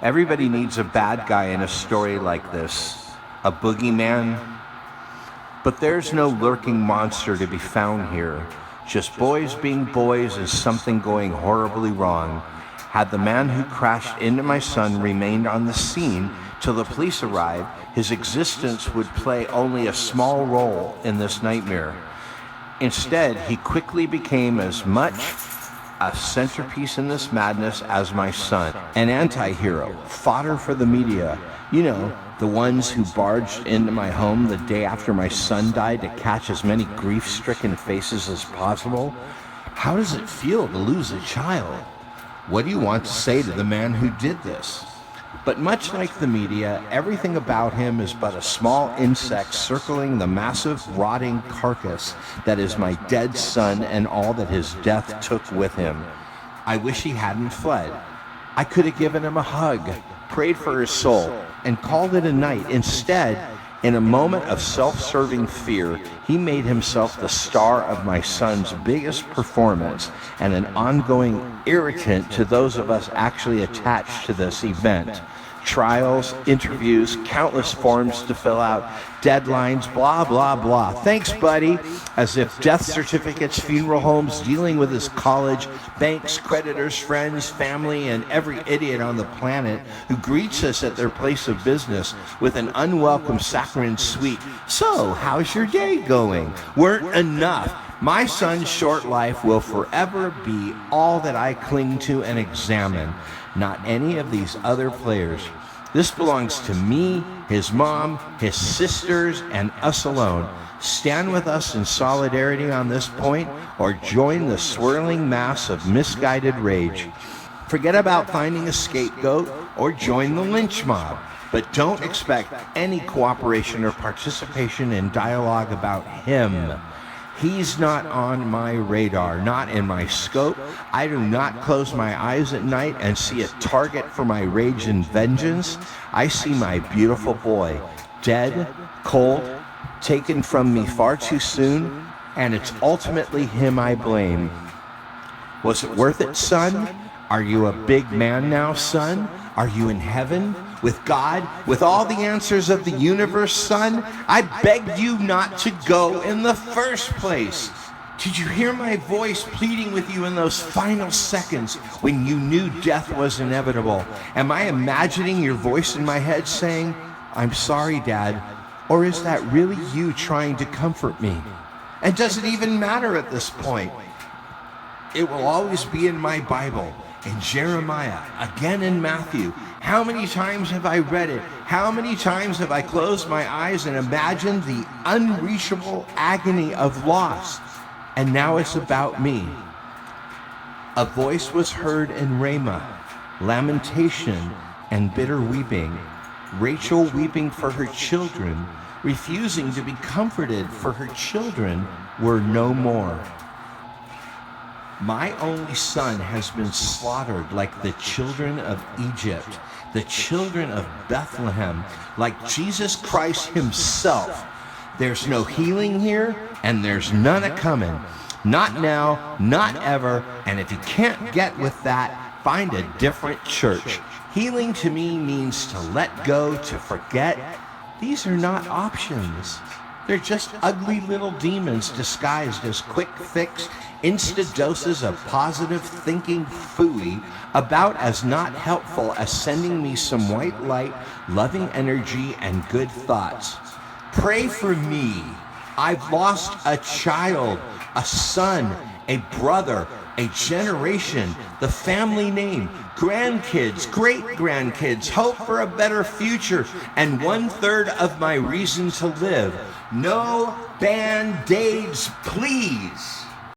Everybody needs a bad guy in a story like this, a boogeyman. But there's no lurking monster to be found here, just boys being boys and something going horribly wrong. Had the man who crashed into my son remained on the scene till the police arrived, his existence would play only a small role in this nightmare. Instead, he quickly became as much a centerpiece in this madness as my son. An anti-hero, fodder for the media. You know, the ones who barged into my home the day after my son died to catch as many grief-stricken faces as possible. How does it feel to lose a child? What do you want to say to the man who did this? But much like the media, everything about him is but a small insect circling the massive, rotting carcass that is my dead son and all that his death took with him. I wish he hadn't fled. I could have given him a hug, prayed for his soul, and called it a night. Instead, in a moment of self-serving fear, he made himself the star of my son's biggest performance and an ongoing irritant to those of us actually attached to this event. Trials, interviews, countless forms to fill out, deadlines, blah, blah, blah. Thanks, buddy. As if death certificates, funeral homes, dealing with his college, banks, creditors, friends, family, and every idiot on the planet who greets us at their place of business with an unwelcome saccharine sweet. So, how's your day going? Weren't enough. My son's short life will forever be all that I cling to and examine, not any of these other players. This belongs to me, his mom, his sisters, and us alone. Stand with us in solidarity on this point, or join the swirling mass of misguided rage. Forget about finding a scapegoat, or join the lynch mob. But don't expect any cooperation or participation in dialogue about him. He's not on my radar, not in my scope. I do not close my eyes at night and see a target for my rage and vengeance. I see my beautiful boy, dead, cold, taken from me far too soon, and it's ultimately him I blame. Was it worth it, son? Are you a big man now, son? Are you in heaven? With God, with all the answers of the universe, son? I begged you not to go in the first place. Did you hear my voice pleading with you in those final seconds when you knew death was inevitable? Am I imagining your voice in my head saying, "I'm sorry, Dad"? Or is that really you trying to comfort me? And does it even matter at this point? It will always be in my Bible, in Jeremiah, again in Matthew. How many times have I read it? How many times have I closed my eyes and imagined the unreachable agony of loss? And now it's about me. A voice was heard in Ramah, lamentation and bitter weeping. Rachel weeping for her children, refusing to be comforted, for her children were no more. My only son has been slaughtered like the children of Egypt, the children of Bethlehem, like Jesus Christ himself. There's no healing here, and there's none a-coming. Not now, not ever, and if you can't get with that, find a different church. Healing to me means to let go, to forget. These are not options. They're just ugly little demons disguised as quick fix, instant doses of positive thinking phooey, about as not helpful as sending me some white light, loving energy, and good thoughts. Pray for me. I've lost a child, a son, a brother, a generation, the family name, grandkids, great-grandkids, hope for a better future, and 1/3 of my reason to live. No Band-Aids, please.